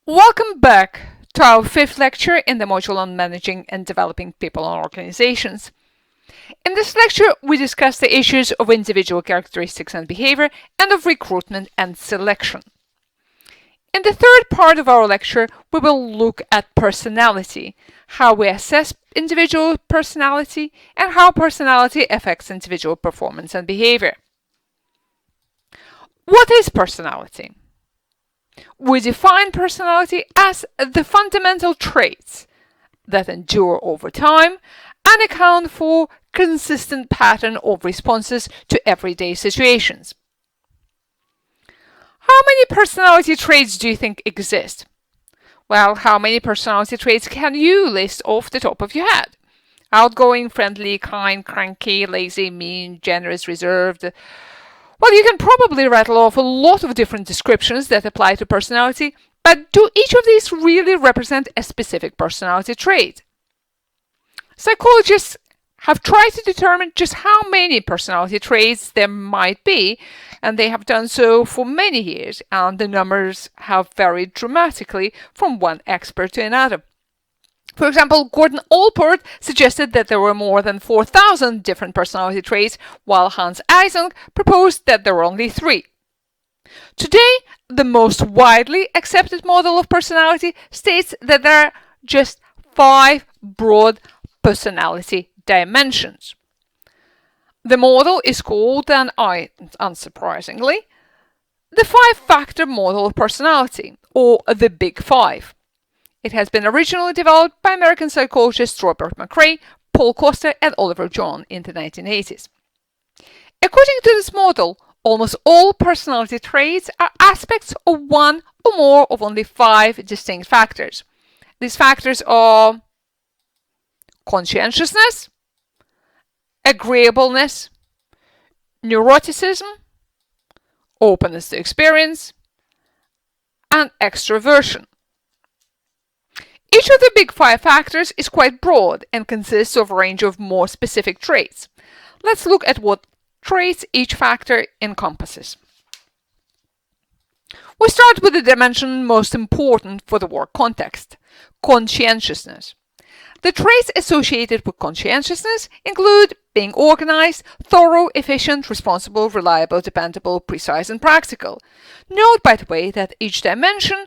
Welcome back to our fifth lecture in the module on managing and developing people and organizations. In this lecture, we discuss the issues of individual characteristics and behavior and of recruitment and selection. In the third part of our lecture, we will look at personality, how we assess individual personality, and how personality affects individual performance and behavior. What is personality? We define personality as the fundamental traits that endure over time and account for consistent pattern of responses to everyday situations. How many personality traits do you think exist? Well, how many personality traits can you list off the top of your head? Outgoing, friendly, kind, cranky, lazy, mean, generous, reserved. Well, you can probably rattle off a lot of different descriptions that apply to personality, but do each of these really represent a specific personality trait? Psychologists have tried to determine just how many personality traits there might be, and they have done so for many years, and the numbers have varied dramatically from one expert to another. For example, Gordon Allport suggested that there were more than 4,000 different personality traits, while Hans Eysenck proposed that there were only 3. Today, the most widely accepted model of personality states that there are just 5 broad personality dimensions. The model is called, and unsurprisingly, the 5-factor model of personality, or the Big Five. It has been originally developed by American psychologists Robert McCrae, Paul Costa, and Oliver John in the 1980s. According to this model, almost all personality traits are aspects of one or more of only 5 distinct factors. These factors are conscientiousness, agreeableness, neuroticism, openness to experience, and extroversion. Each of the Big Five factors is quite broad and consists of a range of more specific traits. Let's look at what traits each factor encompasses. We start with the dimension most important for the work context, conscientiousness. The traits associated with conscientiousness include being organized, thorough, efficient, responsible, reliable, dependable, precise, and practical. Note, by the way, that each dimension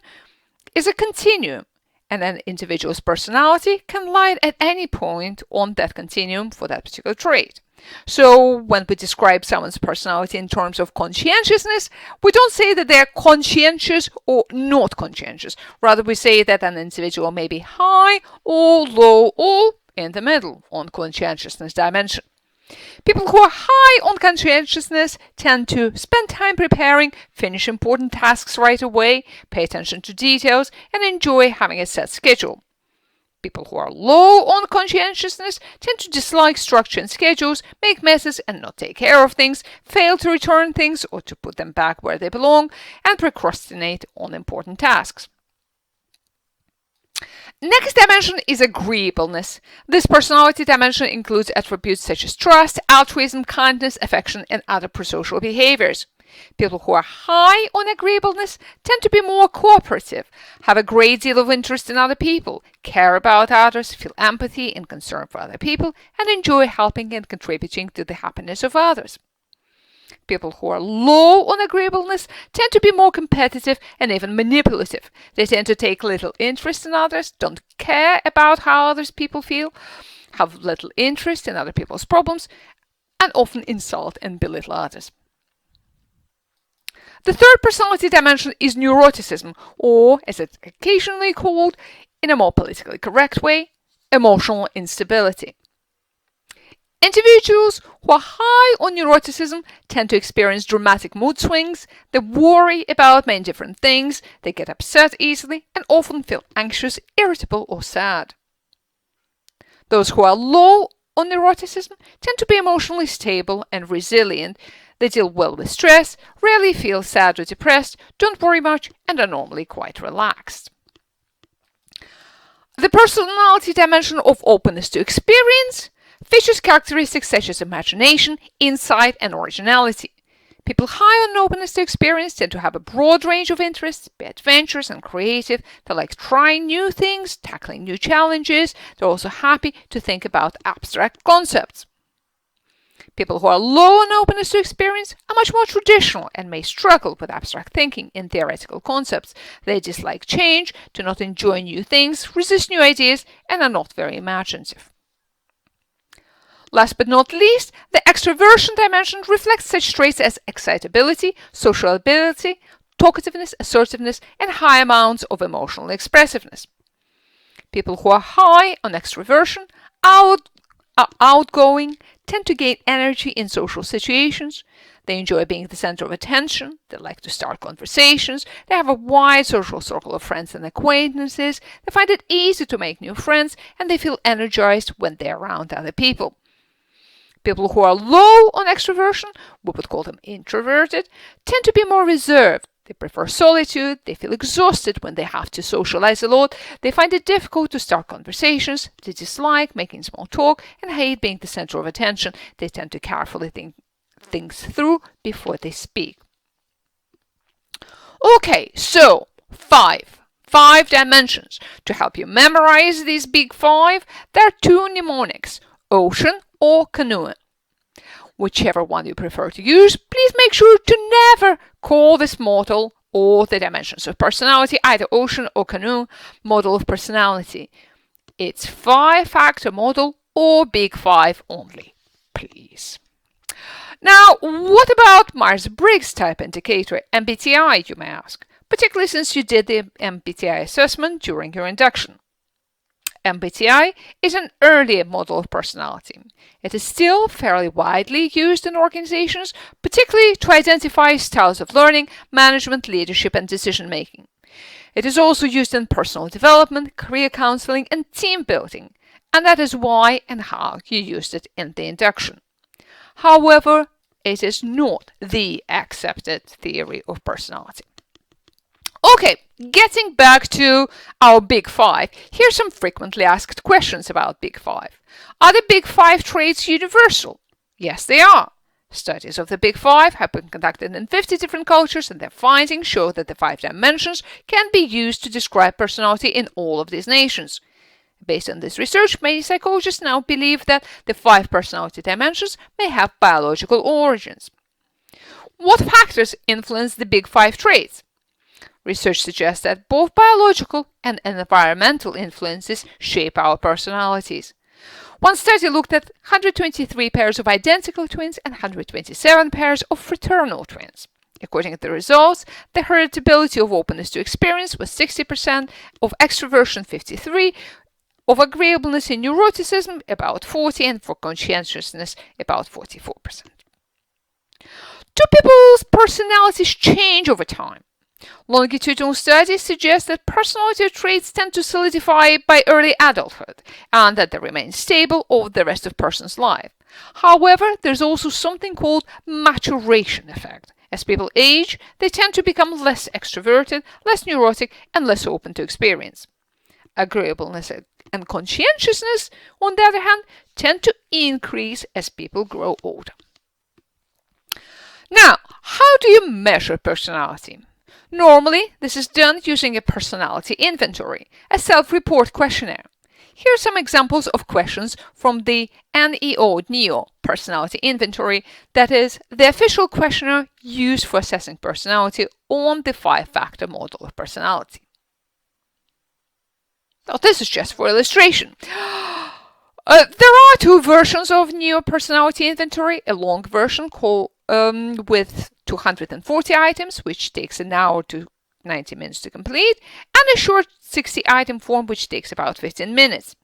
is a continuum, and an individual's personality can lie at any point on that continuum for that particular trait. So when we describe someone's personality in terms of conscientiousness, we don't say that they're conscientious or not conscientious. Rather, we say that an individual may be high or low or in the middle on conscientiousness dimension. People who are high on conscientiousness tend to spend time preparing, finish important tasks right away, pay attention to details, and enjoy having a set schedule. People who are low on conscientiousness tend to dislike structure and schedules, make messes and not take care of things, fail to return things or to put them back where they belong, and procrastinate on important tasks. Next dimension is agreeableness. This personality dimension includes attributes such as trust, altruism, kindness, affection, and other prosocial behaviors. People who are high on agreeableness tend to be more cooperative, have a great deal of interest in other people, care about others, feel empathy and concern for other people, and enjoy helping and contributing to the happiness of others. People who are low on agreeableness tend to be more competitive and even manipulative. They tend to take little interest in others, don't care about how other people feel, have little interest in other people's problems, and often insult and belittle others. The third personality dimension is neuroticism, or, as it's occasionally called, in a more politically correct way, emotional instability. Individuals who are high on neuroticism tend to experience dramatic mood swings, they worry about many different things, they get upset easily, and often feel anxious, irritable, or sad. Those who are low on neuroticism tend to be emotionally stable and resilient. They deal well with stress, rarely feel sad or depressed, don't worry much, and are normally quite relaxed. The personality dimension of openness to experience features characteristics such as imagination, insight, and originality. People high on openness to experience tend to have a broad range of interests, be adventurous and creative. They like trying new things, tackling new challenges. They're also happy to think about abstract concepts. People who are low on openness to experience are much more traditional and may struggle with abstract thinking in theoretical concepts. They dislike change, do not enjoy new things, resist new ideas, and are not very imaginative. Last but not least, the extroversion dimension reflects such traits as excitability, social ability, talkativeness, assertiveness, and high amounts of emotional expressiveness. People who are high on extroversion are outgoing, tend to gain energy in social situations. They enjoy being the center of attention. They like to start conversations. They have a wide social circle of friends and acquaintances. They find it easy to make new friends, and they feel energized when they're around other people. People who are low on extroversion, we would call them introverted, tend to be more reserved. They prefer solitude. They feel exhausted when they have to socialize a lot. They find it difficult to start conversations. They dislike making small talk and hate being the center of attention. They tend to carefully think things through before they speak. Okay, so five dimensions. To help you memorize these big five, there are two mnemonics: ocean or canoeing. Whichever one you prefer to use, please make sure to never call this model or the dimensions of personality either ocean or canoe model of personality. It's 5-factor model or big five only, please. Now, what about Myers-Briggs type indicator, MBTI, you may ask, particularly since you did the MBTI assessment during your induction. MBTI is an earlier model of personality. It is still fairly widely used in organizations, particularly to identify styles of learning, management, leadership, and decision-making. It is also used in personal development, career counseling, and team building, and that is why and how you used it in the induction. However, it is not the accepted theory of personality. Okay, getting back to our big five, here's some frequently asked questions about big five. Are the big five traits universal? Yes, they are. Studies of the big five have been conducted in 50 different cultures, and their findings show that the 5 dimensions can be used to describe personality in all of these nations. Based on this research, many psychologists now believe that the 5 personality dimensions may have biological origins. What factors influence the big 5 traits? Research suggests that both biological and environmental influences shape our personalities. One study looked at 123 pairs of identical twins and 127 pairs of fraternal twins. According to the results, the heritability of openness to experience was 60%, of extroversion 53%, of agreeableness and neuroticism about 40%, and for conscientiousness about 44%. Do people's personalities change over time? Longitudinal studies suggest that personality traits tend to solidify by early adulthood and that they remain stable over the rest of a person's life. However, there's also something called maturation effect. As people age, they tend to become less extroverted, less neurotic, and less open to experience. Agreeableness and conscientiousness, on the other hand, tend to increase as people grow older. Now, how do you measure personality? Normally, this is done using a personality inventory, a self-report questionnaire. Here are some examples of questions from the NEO personality inventory, that is, the official questionnaire used for assessing personality on the 5-factor model of personality. Now, this is just for illustration. There are 2 versions of NEO personality inventory, a long version called with 240 items, which takes an hour to 90 minutes to complete, and a short 60-item form, which takes about 15 minutes.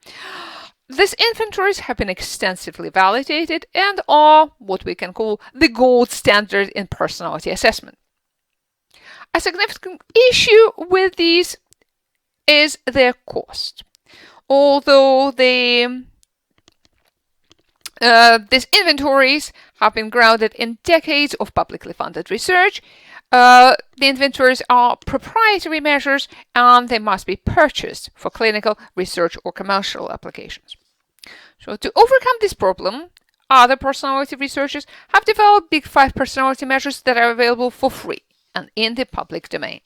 These inventories have been extensively validated and are what we can call the gold standard in personality assessment. A significant issue with these is their cost. Although these inventories have been grounded in decades of publicly funded research, the inventories are proprietary measures and they must be purchased for clinical research or commercial applications. So to overcome this problem, other personality researchers have developed Big 5 personality measures that are available for free and in the public domain.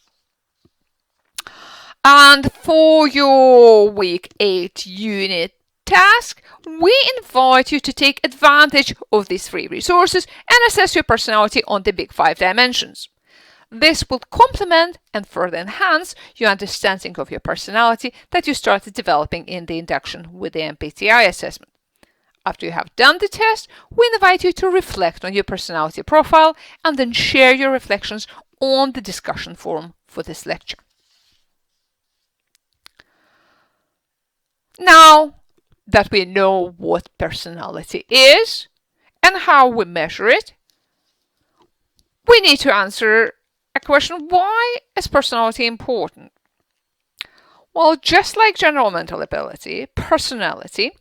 And for your Week 8 unit task, we invite you to take advantage of these free resources and assess your personality on the Big 5 dimensions. This will complement and further enhance your understanding of your personality that you started developing in the induction with the MBTI assessment. After you have done the test, we invite you to reflect on your personality profile and then share your reflections on the discussion forum for this lecture. Now that we know what personality is and how we measure it, we need to answer a question: why is personality important? Well, just like general mental ability, personality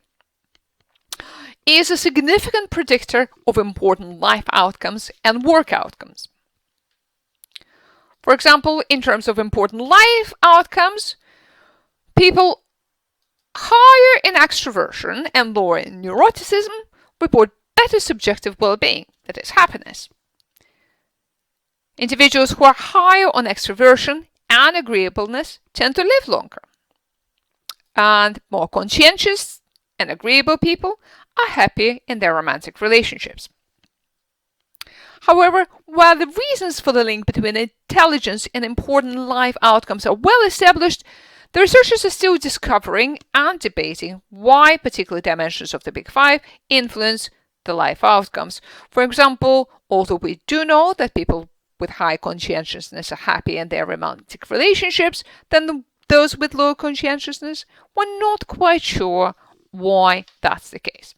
is a significant predictor of important life outcomes and work outcomes. For example, in terms of important life outcomes, people higher in extroversion and lower in neuroticism report better subjective well-being, that is, happiness. Individuals who are higher on extroversion and agreeableness tend to live longer. And more conscientious and agreeable people are happier in their romantic relationships. However, while the reasons for the link between intelligence and important life outcomes are well established, the researchers are still discovering and debating why particular dimensions of the Big 5 influence the life outcomes. For example, although we do know that people with high conscientiousness are happy in their romantic relationships than those with low conscientiousness, we're not quite sure why that's the case.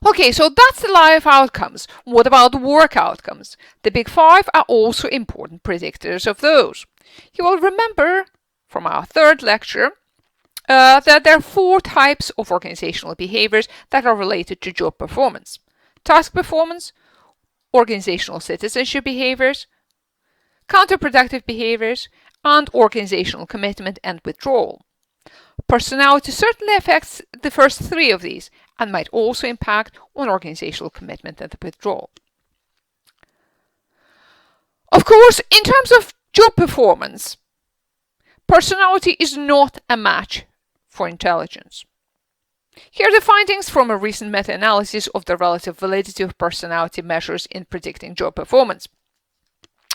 Okay, so that's the life outcomes. What about the work outcomes? The Big 5 are also important predictors of those. You will remember from our third lecture that there are 4 types of organizational behaviors that are related to job performance: task performance, organizational citizenship behaviors, counterproductive behaviors, and organizational commitment and withdrawal. Personality certainly affects the first 3 of these and might also impact on organizational commitment and withdrawal. Of course, in terms of job performance, personality is not a match for intelligence. Here are the findings from a recent meta-analysis of the relative validity of personality measures in predicting job performance.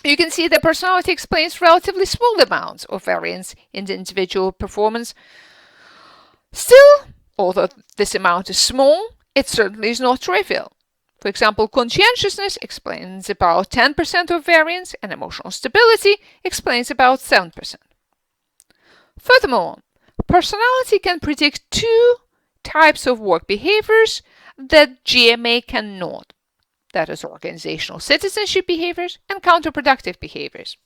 You can see that personality explains relatively small amounts of variance in the individual performance. Still, although this amount is small, it certainly is not trivial. For example, conscientiousness explains about 10% of variance and emotional stability explains about 7%. Furthermore, personality can predict 2 types of work behaviors that GMA cannot. That is, organizational citizenship behaviors and counterproductive behaviors.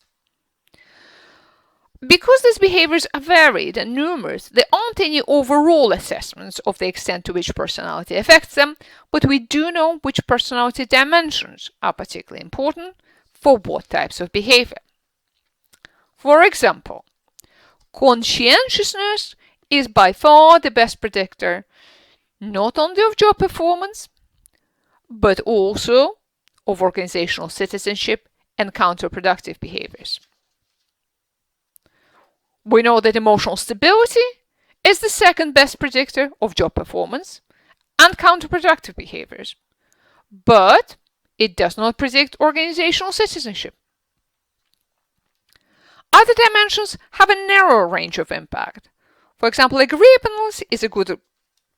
Because these behaviors are varied and numerous, there aren't any overall assessments of the extent to which personality affects them, but we do know which personality dimensions are particularly important for what types of behavior. For example, conscientiousness is by far the best predictor not only of job performance, but also of organizational citizenship and counterproductive behaviors. We know that emotional stability is the second best predictor of job performance and counterproductive behaviors, but it does not predict organizational citizenship. Other dimensions have a narrower range of impact. For example, agreeableness is a good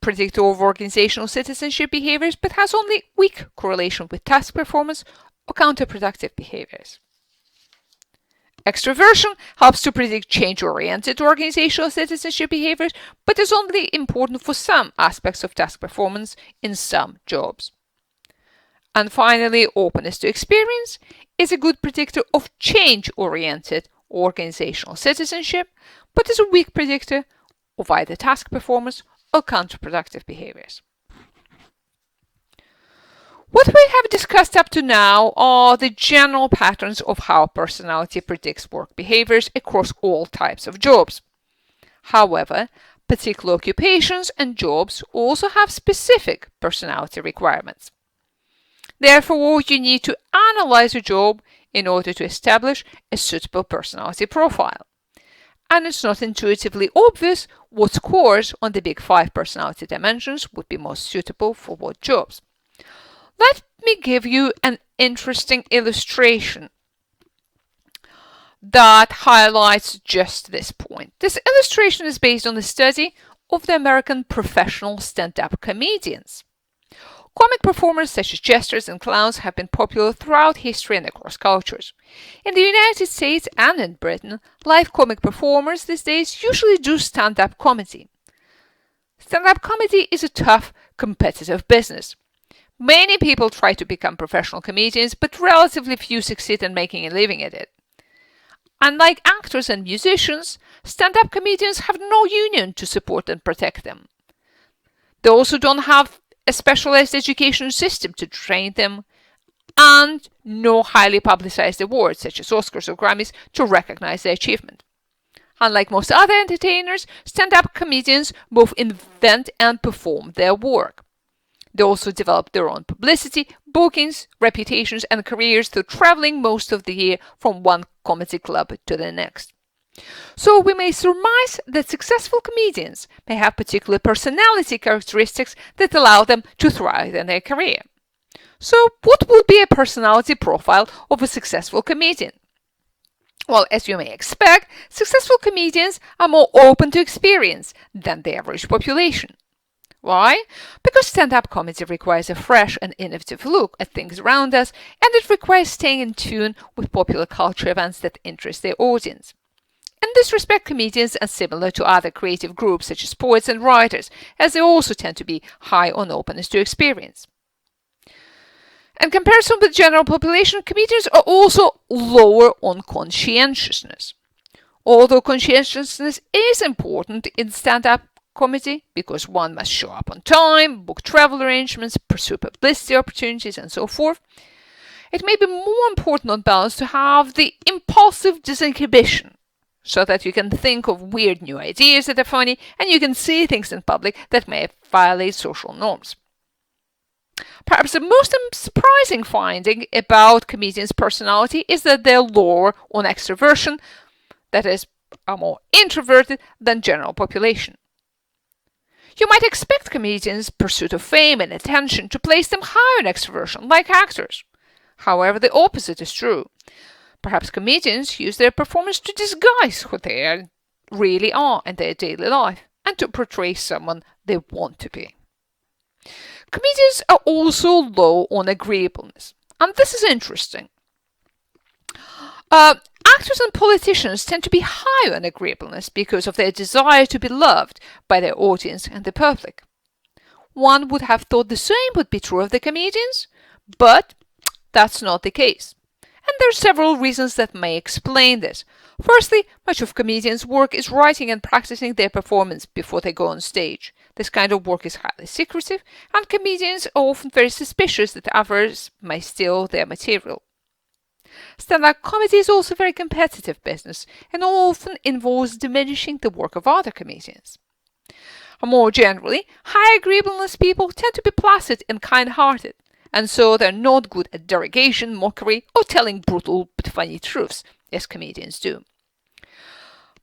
predictor of organizational citizenship behaviors, but has only weak correlation with task performance or counterproductive behaviors. Extroversion helps to predict change-oriented organizational citizenship behaviors, but is only important for some aspects of task performance in some jobs. And finally, openness to experience is a good predictor of change-oriented organizational citizenship, but is a weak predictor of either task performance or counterproductive behaviors. What we have discussed up to now are the general patterns of how personality predicts work behaviors across all types of jobs. However, Particular occupations and jobs also have specific personality requirements. Therefore, you need to analyze your job in order to establish a suitable personality profile. And it's not intuitively obvious what scores on the big 5 personality dimensions would be most suitable for what jobs. Let me give you an interesting illustration that highlights just this point. This illustration is based on a study of the American professional stand-up comedians. Comic performers such as jesters and clowns have been popular throughout history and across cultures. In the United States and in Britain, live comic performers these days usually do stand-up comedy. Stand-up comedy is a tough, competitive business. Many people try to become professional comedians, but relatively few succeed in making a living at it. Unlike actors and musicians, stand-up comedians have no union to support and protect them. They also don't have a specialized education system to train them, and no highly publicized awards such as Oscars or Grammys to recognize their achievement. Unlike most other entertainers, stand-up comedians both invent and perform their work. They also develop their own publicity, bookings, reputations, and careers through traveling most of the year from one comedy club to the next. So we may surmise that successful comedians may have particular personality characteristics that allow them to thrive in their career. So what would be a personality profile of a successful comedian? Well, as you may expect, successful comedians are more open to experience than the average population. Why? Because stand-up comedy requires a fresh and innovative look at things around us, and it requires staying in tune with popular culture events that interest their audience. In this respect, comedians are similar to other creative groups such as poets and writers, as they also tend to be high on openness to experience. In comparison with the general population, comedians are also lower on conscientiousness. Although conscientiousness is important in stand-up comedy because one must show up on time, book travel arrangements, pursue publicity opportunities, and so forth, it may be more important on balance to have the impulsive disinhibition, so that you can think of weird new ideas that are funny and you can say things in public that may violate social norms. Perhaps the most surprising finding about comedians' personality is that they're lower on extroversion, that is, are more introverted than general population. You might expect comedians' pursuit of fame and attention to place them higher in extroversion, like actors. However, the opposite is true. Perhaps comedians use their performance to disguise who they really are in their daily life and to portray someone they want to be. Comedians are also low on agreeableness, and this is interesting. Actors and politicians tend to be high on agreeableness because of their desire to be loved by their audience and the public. One would have thought the same would be true of the comedians, but that's not the case. And there are several reasons that may explain this. Firstly, much of comedians' work is writing and practicing their performance before they go on stage. This kind of work is highly secretive, and comedians are often very suspicious that others may steal their material. Stand-up comedy is also a very competitive business and often involves diminishing the work of other comedians. More generally, high agreeableness people tend to be placid and kind-hearted, and so they're not good at derogation, mockery, or telling brutal but funny truths, as comedians do.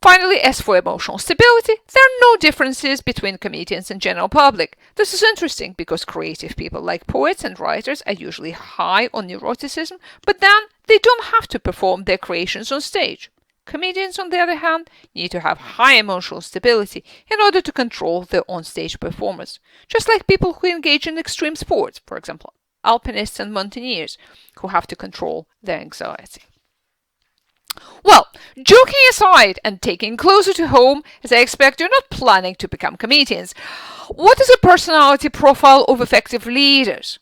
Finally, as for emotional stability, there are no differences between comedians and general public. This is interesting because creative people like poets and writers are usually high on neuroticism, but then they don't have to perform their creations on stage. Comedians, on the other hand, need to have high emotional stability in order to control their on-stage performance, just like people who engage in extreme sports, for example, alpinists and mountaineers, who have to control their anxiety. Well, joking aside and taking closer to home, as I expect you're not planning to become comedians, what is a personality profile of effective leaders?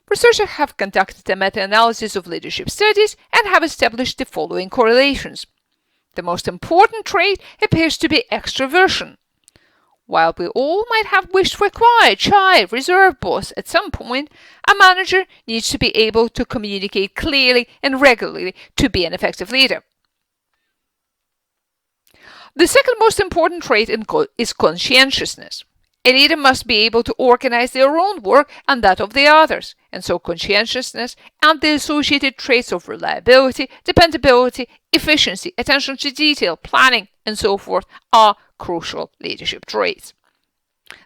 Researchers have conducted a meta-analysis of leadership studies and have established the following correlations. The most important trait appears to be extroversion. While we all might have wished for a quiet, shy, reserved boss at some point, a manager needs to be able to communicate clearly and regularly to be an effective leader. The second most important trait is conscientiousness. A leader must be able to organize their own work and that of the others, and so conscientiousness and the associated traits of reliability, dependability, efficiency, attention to detail, planning, and so forth are crucial leadership traits.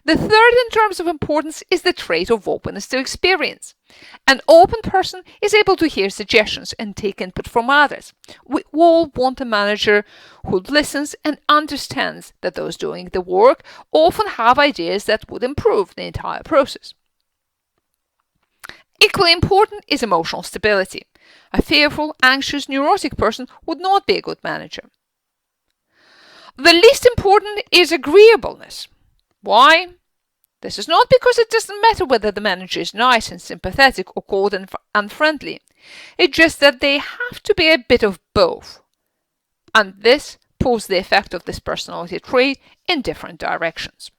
The third in terms of importance is the trait of openness to experience. An open person is able to hear suggestions and take input from others. We all want a manager who listens and understands that those doing the work often have ideas that would improve the entire process. Equally important is emotional stability. A fearful, anxious, neurotic person would not be a good manager. The least important is agreeableness. Why? This is not because it doesn't matter whether the manager is nice and sympathetic or cold and unfriendly. It's just that they have to be a bit of both. And this pulls the effect of this personality trait in different directions.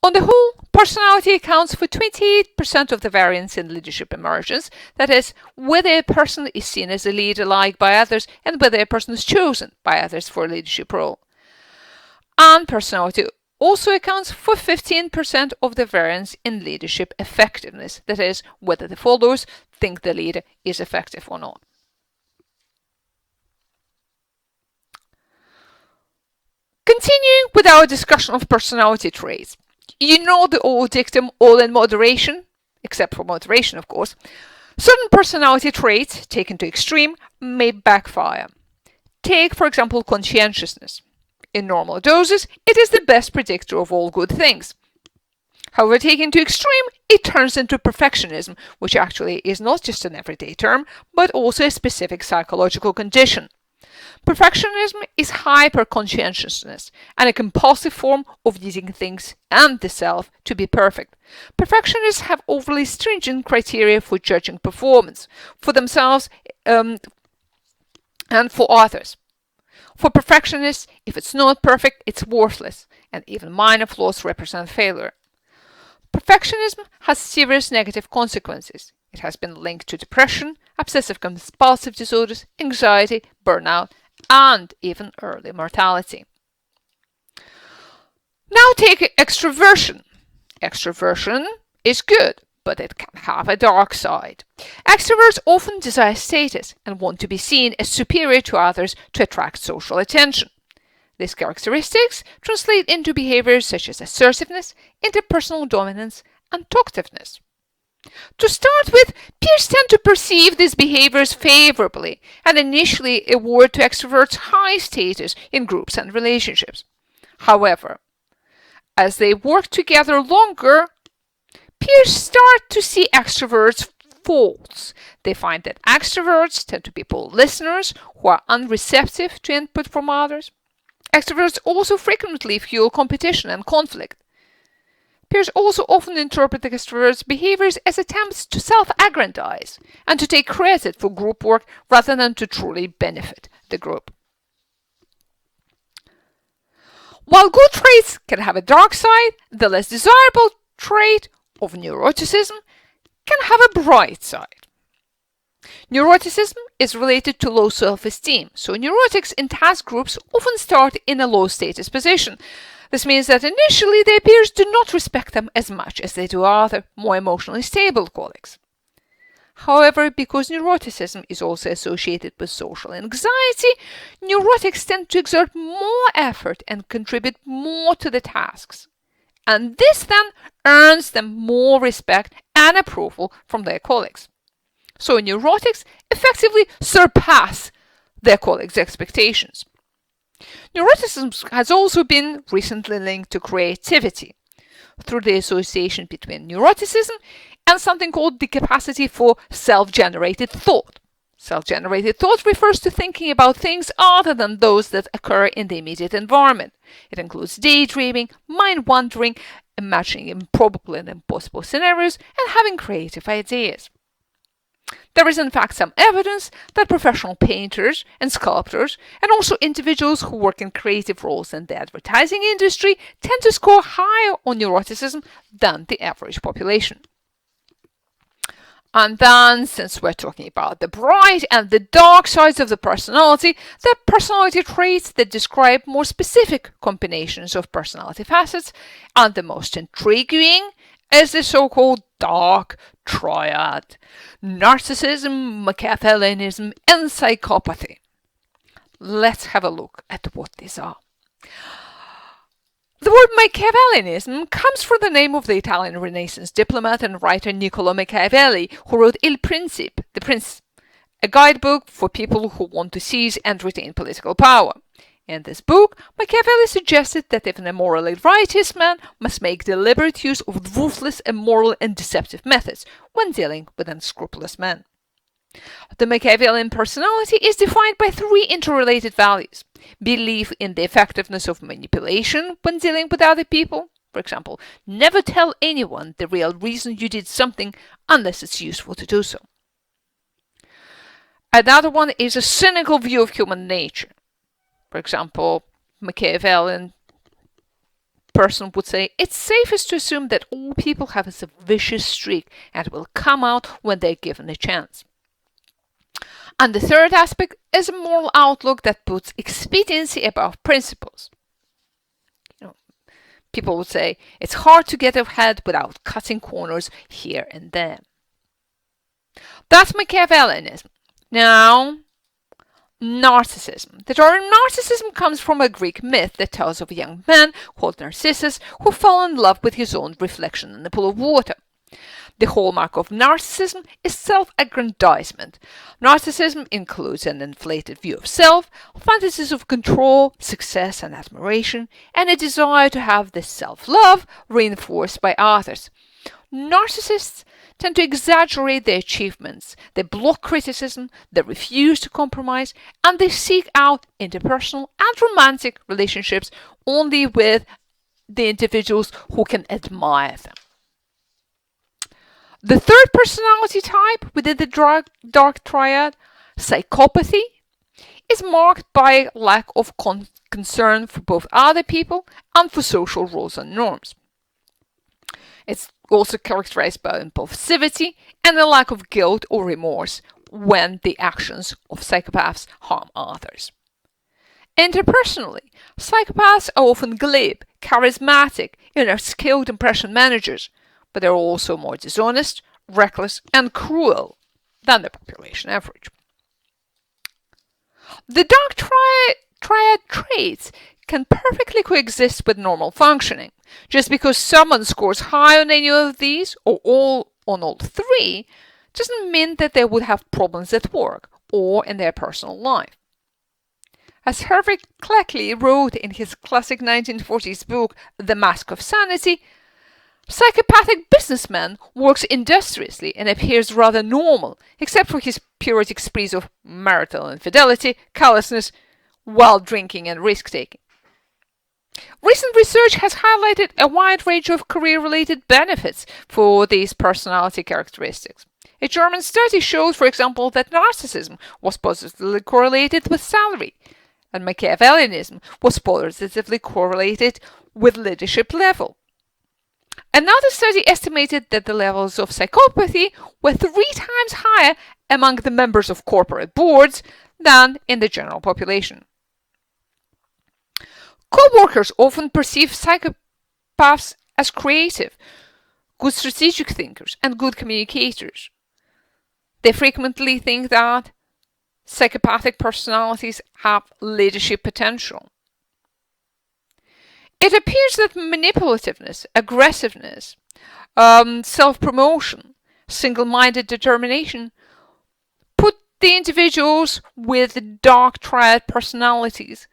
On the whole, personality accounts for 28% of the variance in leadership emergence, that is, whether a person is seen as a leader liked by others and whether a person is chosen by others for a leadership role. And personality also accounts for 15% of the variance in leadership effectiveness, that is, whether the followers think the leader is effective or not. Continuing with our discussion of personality traits. You know the old dictum, all in moderation, except for moderation, of course. Certain personality traits, taken to extreme, may backfire. Take, for example, conscientiousness. In normal doses, it is the best predictor of all good things. However, taken to extreme, it turns into perfectionism, which actually is not just an everyday term, but also a specific psychological condition. Perfectionism is hyper-conscientiousness and a compulsive form of needing things and the self to be perfect. Perfectionists have overly stringent criteria for judging performance, for themselves and for others. For perfectionists, if it's not perfect, it's worthless, and even minor flaws represent failure. Perfectionism has serious negative consequences. It has been linked to depression, obsessive-compulsive disorders, anxiety, burnout, and even early mortality. Now take extroversion. Extroversion is good, but it can have a dark side. Extroverts often desire status and want to be seen as superior to others to attract social attention. These characteristics translate into behaviors such as assertiveness, interpersonal dominance, and talkativeness. To start with, peers tend to perceive these behaviors favorably and initially award to extroverts high status in groups and relationships. However, as they work together longer, peers start to see extroverts' faults. They find that extroverts tend to be poor listeners who are unreceptive to input from others. Extroverts also frequently fuel competition and conflict. Peers also often interpret extroverts' behaviors as attempts to self-aggrandize and to take credit for group work rather than to truly benefit the group. While good traits can have a dark side, the less desirable trait of neuroticism can have a bright side. Neuroticism is related to low self-esteem, so neurotics in task groups often start in a low-status position. This means that initially their peers do not respect them as much as they do other, more emotionally stable colleagues. However, because neuroticism is also associated with social anxiety, neurotics tend to exert more effort and contribute more to the tasks. And this then earns them more respect and approval from their colleagues. So neurotics effectively surpass their colleagues' expectations. Neuroticism has also been recently linked to creativity through the association between neuroticism and something called the capacity for self-generated thought. Self-generated thought refers to thinking about things other than those that occur in the immediate environment. It includes daydreaming, mind-wandering, imagining improbable and impossible scenarios, and having creative ideas. There is in fact some evidence that professional painters and sculptors, and also individuals who work in creative roles in the advertising industry, tend to score higher on neuroticism than the average population. And then, since we're talking about the bright and the dark sides of the personality traits that describe more specific combinations of personality facets, and the most intriguing is the so-called dark triad: narcissism, Machiavellianism, and psychopathy. Let's have a look at what these are. The word Machiavellianism comes from the name of the Italian Renaissance diplomat and writer Niccolo Machiavelli, who wrote Il Principe, The Prince, a guidebook for people who want to seize and retain political power. In this book, Machiavelli suggested that even a morally righteous man must make deliberate use of ruthless, immoral, and deceptive methods when dealing with unscrupulous men. The Machiavellian personality is defined by three interrelated values: belief in the effectiveness of manipulation when dealing with other people. For example, never tell anyone the real reason you did something unless it's useful to do so. Another one is a cynical view of human nature. For example, Machiavellian person would say it's safest to assume that all people have a vicious streak and will come out when they're given a chance. And the third aspect is a moral outlook that puts expediency above principles. People would say it's hard to get ahead without cutting corners here and there. That's Machiavellianism. Now, narcissism. The term narcissism comes from a Greek myth that tells of a young man called Narcissus who fell in love with his own reflection in a pool of water. The hallmark of narcissism is self-aggrandizement. Narcissism includes an inflated view of self, fantasies of control, success, and admiration, and a desire to have this self-love reinforced by others. Narcissists tend to exaggerate their achievements, they block criticism, they refuse to compromise, and they seek out interpersonal and romantic relationships only with the individuals who can admire them. The third personality type within the dark triad, psychopathy, is marked by lack of concern for both other people and for social rules and norms. It's also characterized by impulsivity and a lack of guilt or remorse when the actions of psychopaths harm others. Interpersonally, psychopaths are often glib, charismatic, and are skilled impression managers, but they're also more dishonest, reckless, and cruel than the population average. The dark triad traits can perfectly coexist with normal functioning. Just because someone scores high on any of these, or on all three, doesn't mean that they would have problems at work or in their personal life. As Hervey Cleckley wrote in his classic 1940s book, The Mask of Sanity, psychopathic businessman works industriously and appears rather normal, except for his periodic sprees of marital infidelity, callousness, wild drinking, and risk-taking. Recent research has highlighted a wide range of career-related benefits for these personality characteristics. A German study showed, for example, that narcissism was positively correlated with salary, and Machiavellianism was positively correlated with leadership level. Another study estimated that the levels of psychopathy were 3 times higher among the members of corporate boards than in the general population. Co-workers often perceive psychopaths as creative, good strategic thinkers, and good communicators. They frequently think that psychopathic personalities have leadership potential. It appears that manipulativeness, aggressiveness, self-promotion, single-minded determination put the individuals with dark triad personalities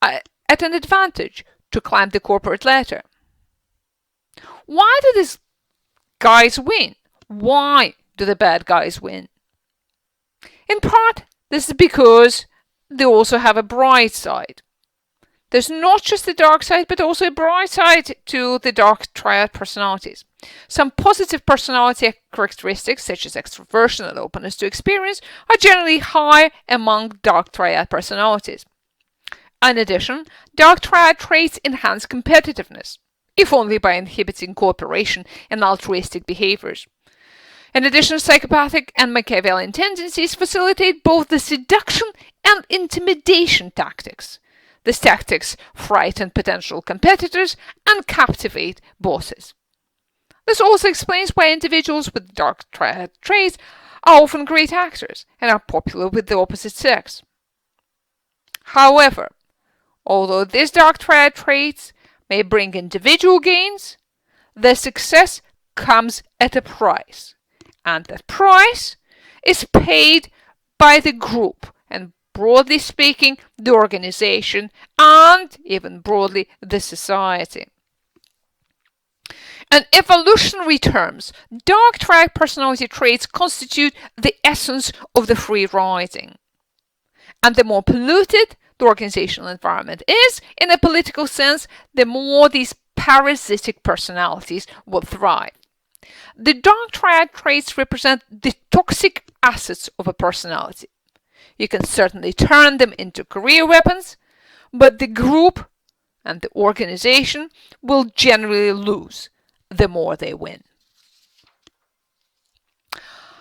at an advantage to climb the corporate ladder. Why do these guys win? Why do the bad guys win? In part, this is because they also have a bright side. There's not just the dark side, but also a bright side to the dark triad personalities. Some positive personality characteristics, such as extroversion and openness to experience, are generally high among dark triad personalities. In addition, dark triad traits enhance competitiveness, if only by inhibiting cooperation and altruistic behaviors. In addition, psychopathic and Machiavellian tendencies facilitate both the seduction and intimidation tactics. These tactics frighten potential competitors and captivate bosses. This also explains why individuals with dark triad traits are often great actors and are popular with the opposite sex. However, although these dark triad traits may bring individual gains, their success comes at a price, and that price is paid by the group and, broadly speaking, the organization, and even broadly the society. In evolutionary terms, dark triad personality traits constitute the essence of the free riding. And the more polluted the organizational environment is, in a political sense, the more these parasitic personalities will thrive. The dark triad traits represent the toxic assets of a personality. You can certainly turn them into career weapons, but the group and the organization will generally lose the more they win.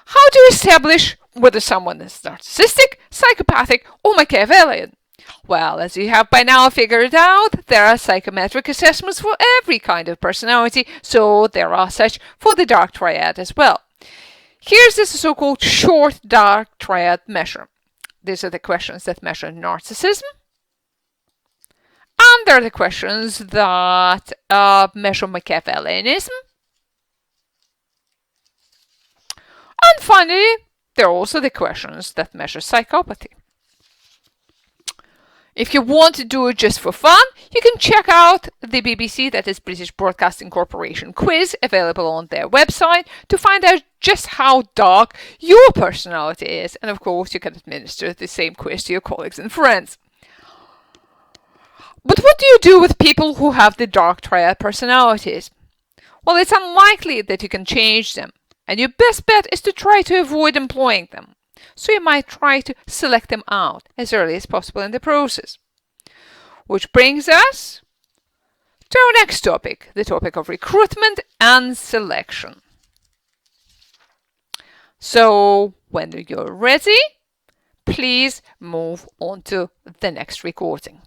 How to establish whether someone is narcissistic, psychopathic, or Machiavellian? Well, as you have by now figured out, there are psychometric assessments for every kind of personality, so there are such for the dark triad as well. Here's this so-called short dark triad measure. These are the questions that measure narcissism, and there are the questions that measure Machiavellianism. And finally, there are also the questions that measure psychopathy. If you want to do it just for fun, you can check out the BBC, that is British Broadcasting Corporation quiz, available on their website, to find out just how dark your personality is. And of course, you can administer the same quiz to your colleagues and friends. But what do you do with people who have the dark triad personalities? Well, it's unlikely that you can change them, and your best bet is to try to avoid employing them. So you might try to select them out as early as possible in the process. Which brings us to our next topic, the topic of recruitment and selection. So when you're ready, please move on to the next recording.